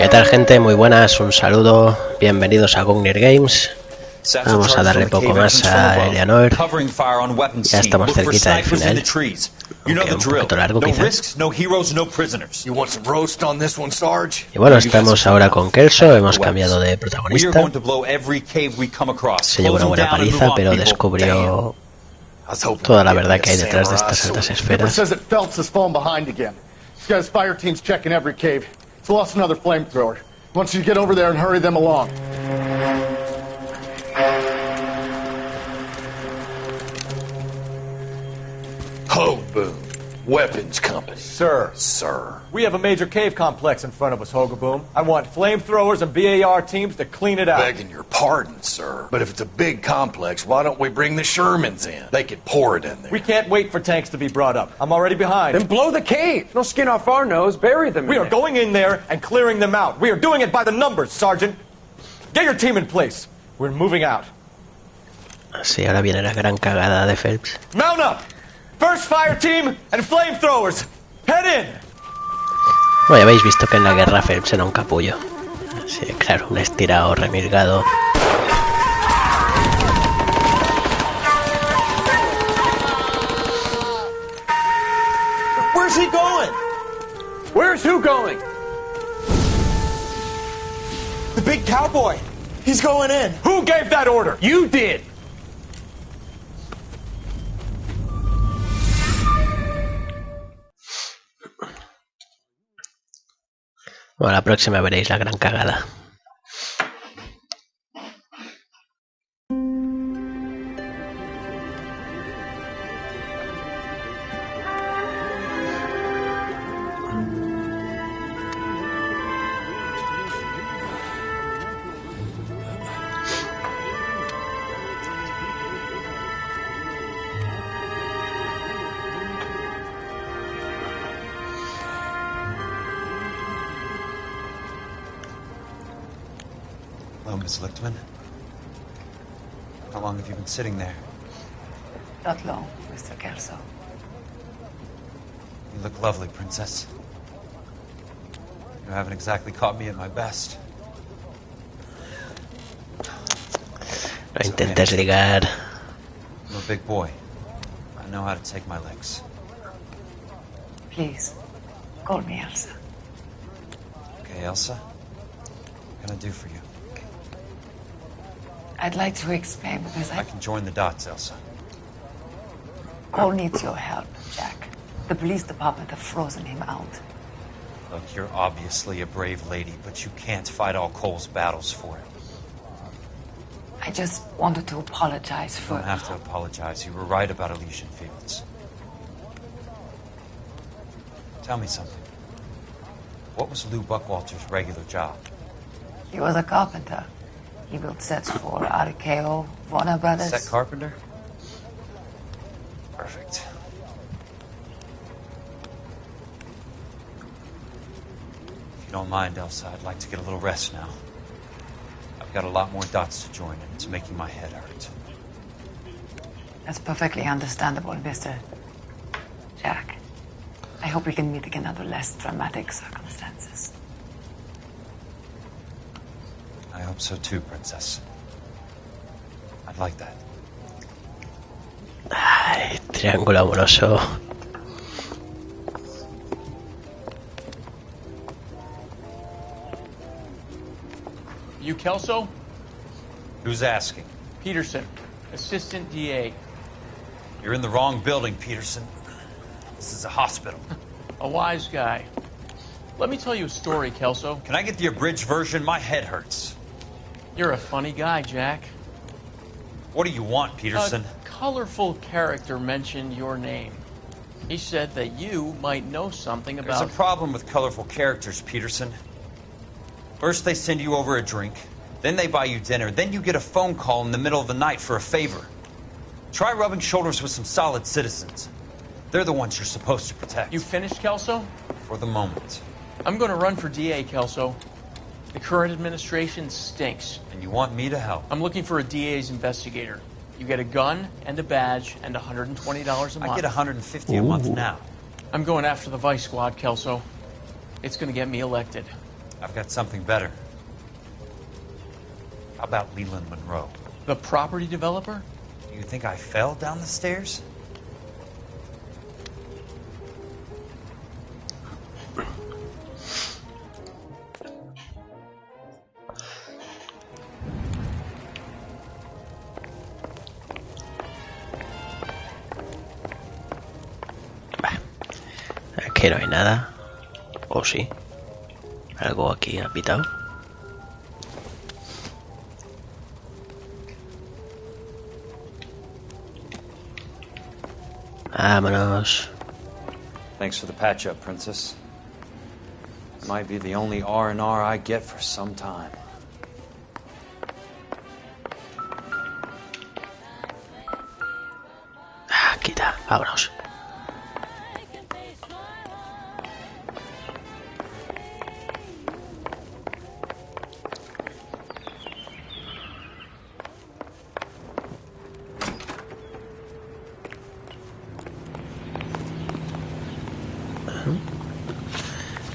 ¿Qué tal, gente? Muy buenas, un saludo, bienvenidos a GungnirGames. Vamos a darle poco más a Noire. Ya estamos cerquita del final. Aunque un poquito largo quizás. Y bueno, estamos ahora con Kelso, hemos cambiado de protagonista. Se llevó una buena paliza, pero descubrió toda la verdad que hay detrás de estas altas esferas. Lost another flamethrower. I want you to get over there and hurry them along. Hogaboom. Weapons Company. Sir. We have a major cave complex in front of us, Hogaboom. I want flamethrowers and BAR teams to clean it out. Begging your pardon, sir. But if it's a big complex, why don't we bring the Shermans in? They could pour it in there. We can't wait for tanks to be brought up. I'm already behind. Then blow the cave. No skin off our nose. Bury them in We are going in there and clearing them out. We are doing it by the numbers, Sergeant. Get your team in place. We're moving out. Sí, ahora viene la gran cagada de Phelps. Mount up! First fire team and flamethrowers. Head in. Bueno, ya habéis visto que en la guerra Phelps era un capullo. Sí, claro, un estirado, remilgado. Where's he going? Where's who going? The big cowboy. He's going in. Who gave that order? You did. Bueno, la próxima veréis la gran cagada. Hello, Miss Lichtman. How long have you been sitting there? Not long, Mr. Kelso. You look lovely, Princess. You haven't exactly caught me at my best. No intentes ligar. I'm a big boy. I know how to take my licks. Please, call me Elsa. Okay, Elsa? What can I do for you? I'd like to explain because I can join the dots, Elsa. Cole needs your help, Jack. The police department have frozen him out. Look, you're obviously a brave lady, but you can't fight all Cole's battles for him. I just wanted to apologize for... You don't have to apologize. You were right about Elysian Fields. Tell me something. What was Lou Buckwalter's regular job? He was a carpenter. He built sets for RKO, Warner Brothers. Set carpenter? Perfect. If you don't mind, Elsa, I'd like to get a little rest now. I've got a lot more dots to join, and it's making my head hurt. That's perfectly understandable, Mr. Jack. I hope we can meet again under less dramatic circumstances. I hope so too, Princess. I'd like that. Ay, triángulo amoroso. You Kelso? Who's asking? Peterson, assistant DA. You're in the wrong building, Peterson. This is a hospital. A wise guy. Let me tell you a story, Kelso. Can I get the abridged version? My head hurts. You're a funny guy, Jack. What do you want, Peterson? A colorful character mentioned your name. He said that you might know something about... There's a problem with colorful characters, Peterson. First they send you over a drink, then they buy you dinner, then you get a phone call in the middle of the night for a favor. Try rubbing shoulders with some solid citizens. They're the ones you're supposed to protect. You finished, Kelso? For the moment. I'm going to run for DA, Kelso. The current administration stinks. And you want me to help? I'm looking for a DA's investigator. You get a gun and a badge and $120 a month. I get $150 a month now. I'm going after the Vice Squad, Kelso. It's going to get me elected. I've got something better. How about Leland Monroe? The property developer? You think I fell down the stairs? Aquí no hay nada. ¿O sí? Algo aquí ha pitado. Vámonos. Thanks for the patch-up, Princess. It might be the only R&R I get for some time. Aquí está, vámonos.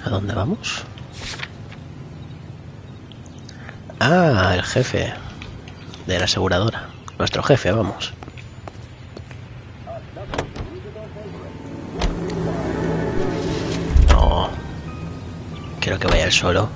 ¿A dónde vamos? Ah, el jefe de la aseguradora. Nuestro jefe, vamos. No. Quiero que vaya él solo.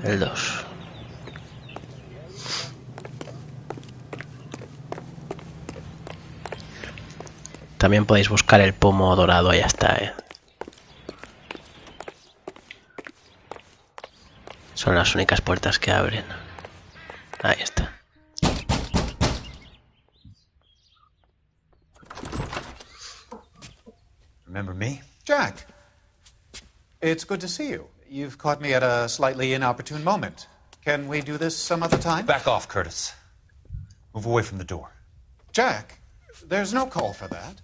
El 2. También podéis buscar el pomo dorado, ahí está, Son las únicas puertas que abren. Ahí está. Remember me? Jack, it's good to see you. You've caught me at a slightly inopportune moment. Can we do this some other time? Back off, Curtis. Move away from the door. Jack, there's no call for that.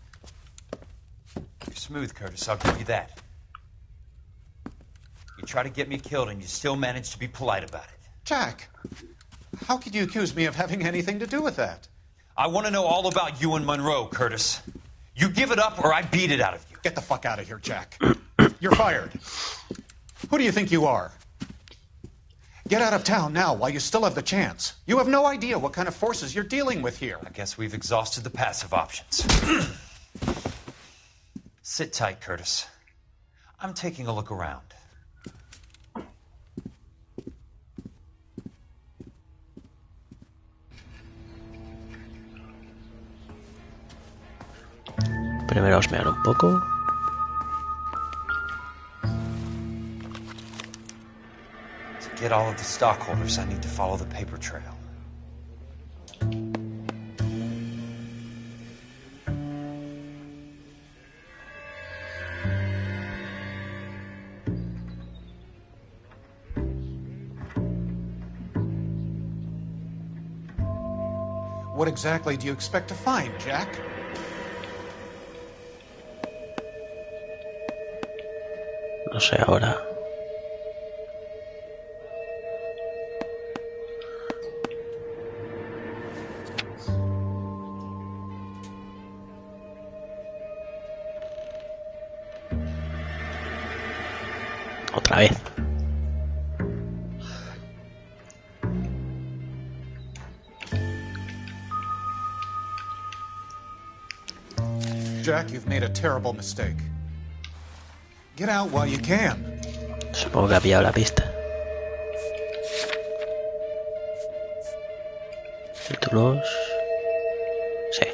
You're smooth, Curtis, I'll give you that. You try to get me killed and you still manage to be polite about it. Jack, how could you accuse me of having anything to do with that? I want to know all about you and Monroe, Curtis. You give it up or I beat it out of you. Get the fuck out of here, Jack. You're fired. Who do you think you are? Get out of town now while you still have the chance. You have no idea what kind of forces you're dealing with here. I guess we've exhausted the passive options. Sit tight, Curtis. I'm taking a look around. Primero osmear un poco. To get all of the stockholders, I need to follow the paper trail. What exactly do you expect to find, Jack? No sé ahora. Otra vez. Jack, you've made a terrible mistake. Get out while you can. Supongo que ha pillado la pista. Títulos. Sí.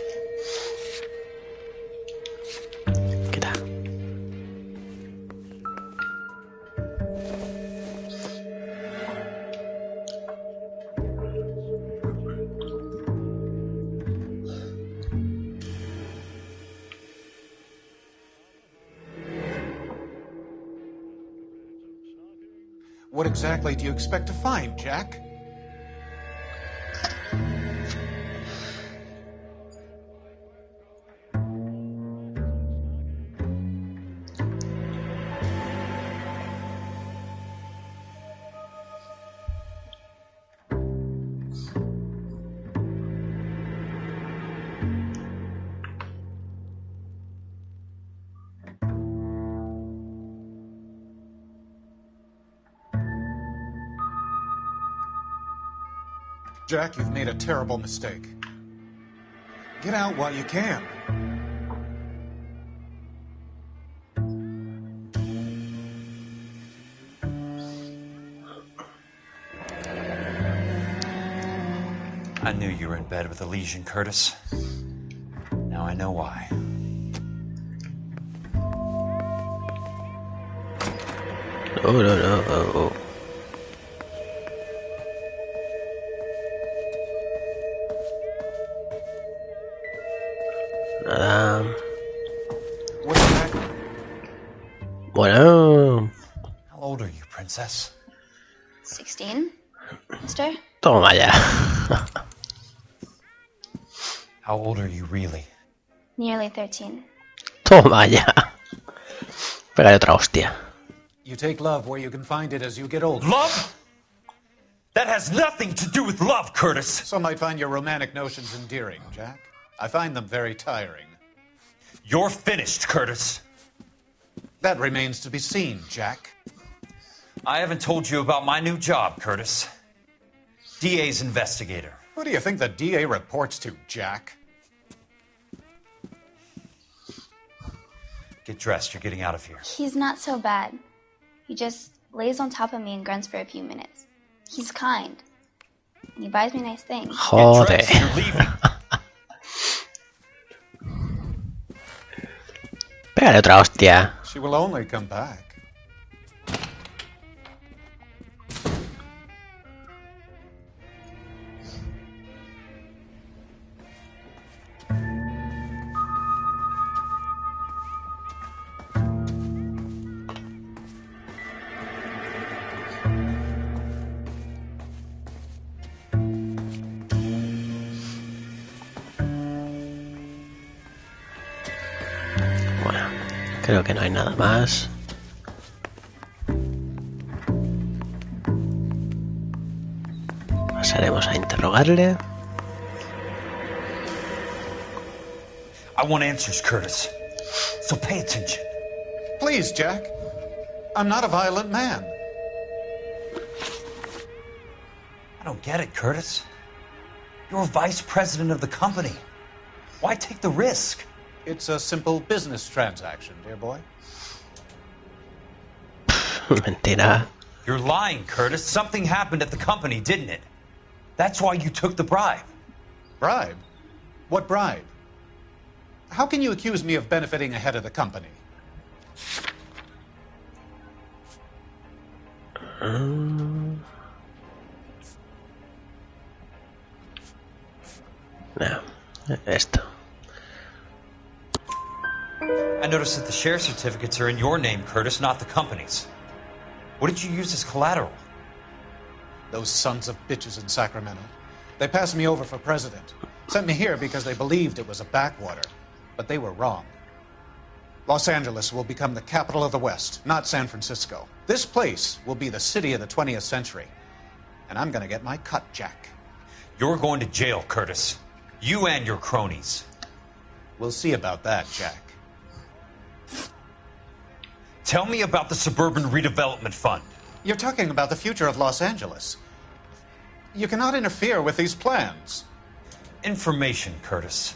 Quita. What exactly do you expect to find, Jack? Jack, you've made a terrible mistake. Get out while you can. I knew you were in bed with a lesion, Curtis. Now I know why. No. Nada. Bueno. How old are you, princess? 16, mister? Toma ya. How old are you really? Nearly 13. Toma ya. Pégale otra hostia. You take love where you can find it as you get older. Love? That has nothing to do with love, Curtis. Some might find your romantic notions endearing, Jack. I find them very tiring. You're finished, Curtis. That remains to be seen, Jack. I haven't told you about my new job, Curtis. DA's investigator. Who do you think the DA reports to, Jack? Get dressed, you're getting out of here. He's not so bad. He just lays on top of me and grunts for a few minutes. He's kind. And he buys me nice things. Joder. Get dressed, you're leaving. Pégale otra hostia. She will only come back. Creo que no hay nada más. Pasaremos a interrogarle. I want answers, Curtis. So pay attention. Please, Jack. I'm not a violent man. I don't get it, Curtis. You're vice president of the company. Why take the risk? It's a simple business transaction, dear boy. Mentira. You're lying, Curtis. Something happened at the company, didn't it? That's why you took the bribe. Bribe? What bribe? How can you accuse me of benefiting ahead of the company? No, esto. I noticed that the share certificates are in your name, Curtis, not the company's. What did you use as collateral? Those sons of bitches in Sacramento. They passed me over for president. Sent me here because they believed it was a backwater. But they were wrong. Los Angeles will become the capital of the West, not San Francisco. This place will be the city of the 20th century. And I'm gonna get my cut, Jack. You're going to jail, Curtis. You and your cronies. We'll see about that, Jack. Tell me about the Suburban Redevelopment Fund. You're talking about the future of Los Angeles. You cannot interfere with these plans. Information, Curtis.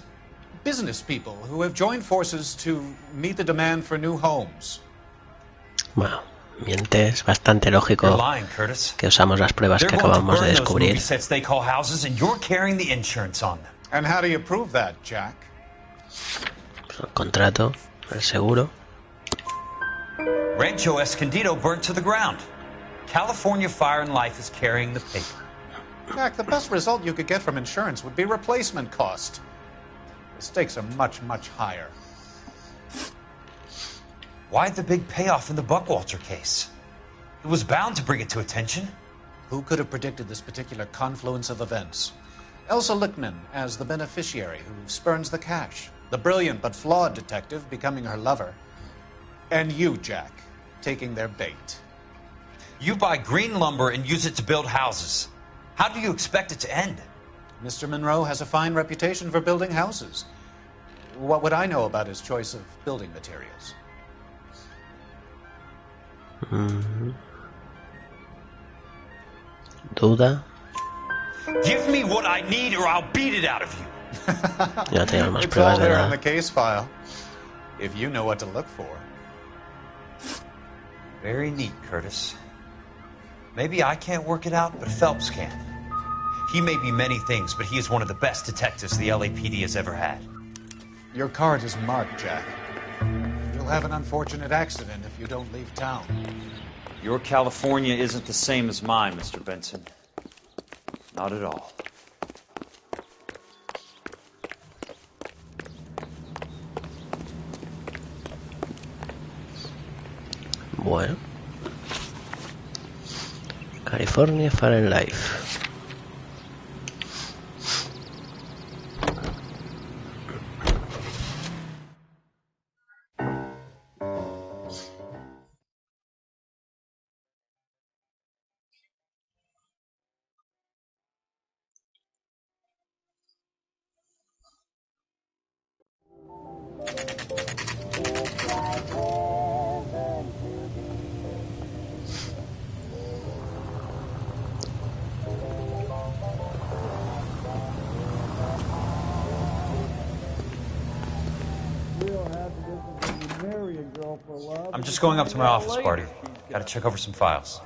Business people who have joined forces to meet the demand for new homes. Bueno, miente, es bastante lógico You're lying, Curtis. que usamos las pruebas que acabamos de descubrir. Those sets they call houses, and you're carrying the insurance on them. And how do you prove that, Jack? El contrato, el seguro. Rancho Escondido burnt to the ground. California Fire and Life is carrying the paper. Jack, the best result you could get from insurance would be replacement cost. The stakes are much, much higher. Why the big payoff in the Buckwalter case? It was bound to bring it to attention. Who could have predicted this particular confluence of events? Elsa Lichtman as the beneficiary who spurns the cash. The brilliant but flawed detective becoming her lover. And you, Jack, taking their bait. You buy green lumber and use it to build houses. How do you expect it to end? Mr. Monroe has a fine reputation for building houses. What would I know about his choice of building materials? Duda. Give me what I need or I'll beat it out of you. Ya tengo más It's all pruebas de there in nada. the case file. If you know what to look for. Very neat, Curtis. Maybe I can't work it out, but Phelps can. He may be many things, but he is one of the best detectives the LAPD has ever had. Your card is marked, Jack. You'll have an unfortunate accident if you don't leave town. Your California isn't the same as mine, Mr. Benson. Not at all. Bueno. California Fahrenheit. I'm just going up to my office, Party. Gotta check over some files.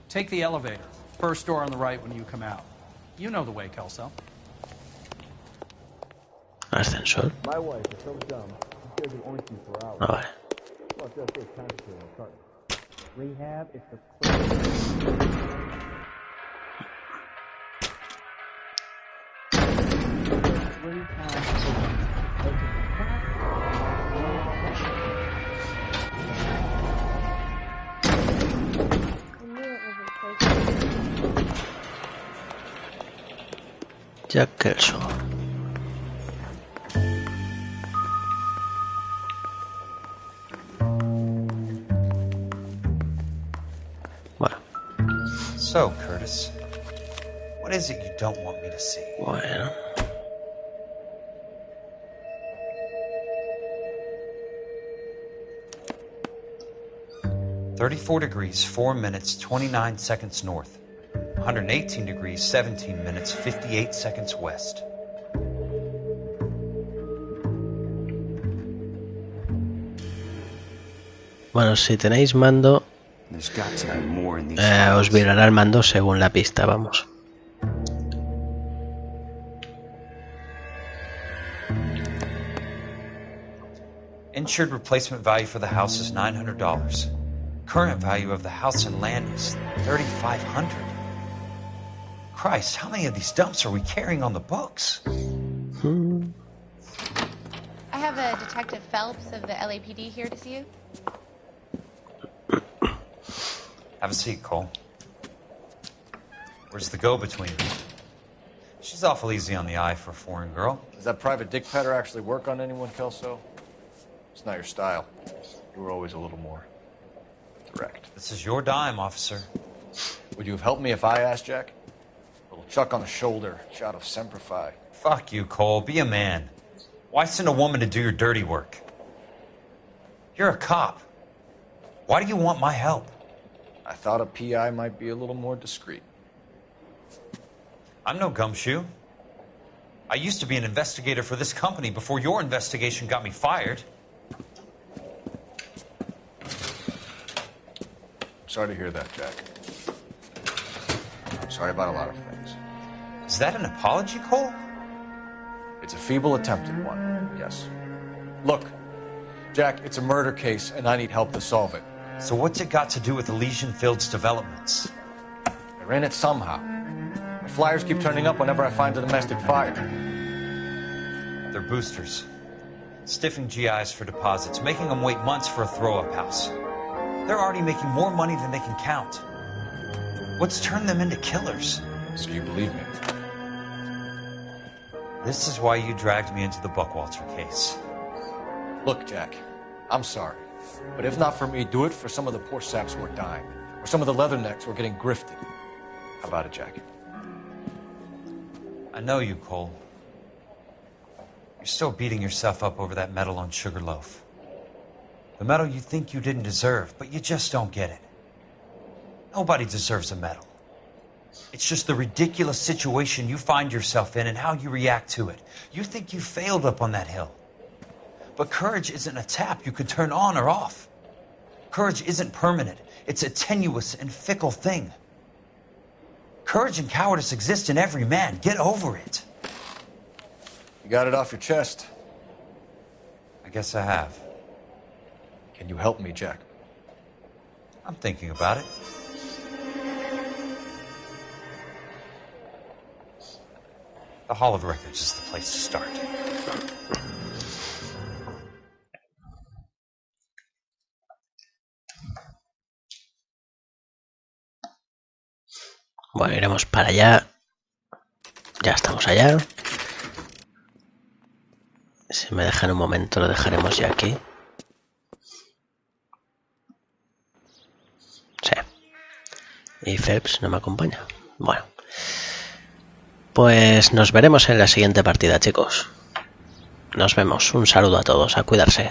Take the elevator. First door on the right when you come out. You know the way, Kelso. Ascensor. My wife is so dumb. She stares at orange juice for hours. Ah, vale. Well, just this kind of carton. Rehab is the Jack Kelso. Bueno. So, Curtis, what is it you don't want me to see? Bueno. $34 4 minutes, 29 seconds north. 118 degrees, 17 minutes, 58 seconds west. Bueno, si tenéis mando, os virará el mando según la pista, vamos. Insured replacement value for the house is $900. Current value of the house and land is $3,500. Christ, how many of these dumps are we carrying on the books? I have a Detective Phelps of the LAPD here to see you. Have a seat, Cole. Where's the go-between? She's awful easy on the eye for a foreign girl. Does that private dick petter actually work on anyone, Kelso? It's not your style. You were always a little more direct. This is your dime, officer. Would you have helped me if I asked, Jack? A little chuck on the shoulder, shot of Semper Fi. Fuck you, Cole. Be a man. Why send a woman to do your dirty work? You're a cop. Why do you want my help? I thought a PI might be a little more discreet. I'm no gumshoe. I used to be an investigator for this company before your investigation got me fired. Sorry to hear that, Jack. Sorry about a lot of things. Is that an apology, Cole? It's a feeble attempt at one, yes. Look, Jack, it's a murder case, and I need help to solve it. So what's it got to do with Elysian Fields developments? I ran it somehow. My flyers keep turning up whenever I find a domestic fire. They're boosters. Stiffing GIs for deposits, making them wait months for a throw-up house. They're already making more money than they can count. What's turned them into killers? So you believe me? This is why you dragged me into the Buckwalter case. Look, Jack, I'm sorry. But if not for me, do it for some of the poor saps who are dying. Or some of the leathernecks who are getting grifted. How about it, Jack? I know you, Cole. You're still beating yourself up over that medal on Sugarloaf. The medal you think you didn't deserve, but you just don't get it. Nobody deserves a medal. It's just the ridiculous situation you find yourself in and how you react to it. You think you failed up on that hill. But courage isn't a tap you can turn on or off. Courage isn't permanent. It's a tenuous and fickle thing. Courage and cowardice exist in every man. Get over it. You got it off your chest. I guess I have. Can you help me, Jack? I'm thinking about it. The Hall of Records is the place to start. Bueno, iremos para allá. Ya estamos allá. Si me dejan un momento, lo dejaremos ya aquí. Sí. Y Phelps no me acompaña. Bueno. Pues nos veremos en la siguiente partida, chicos. Nos vemos. Un saludo a todos. A cuidarse.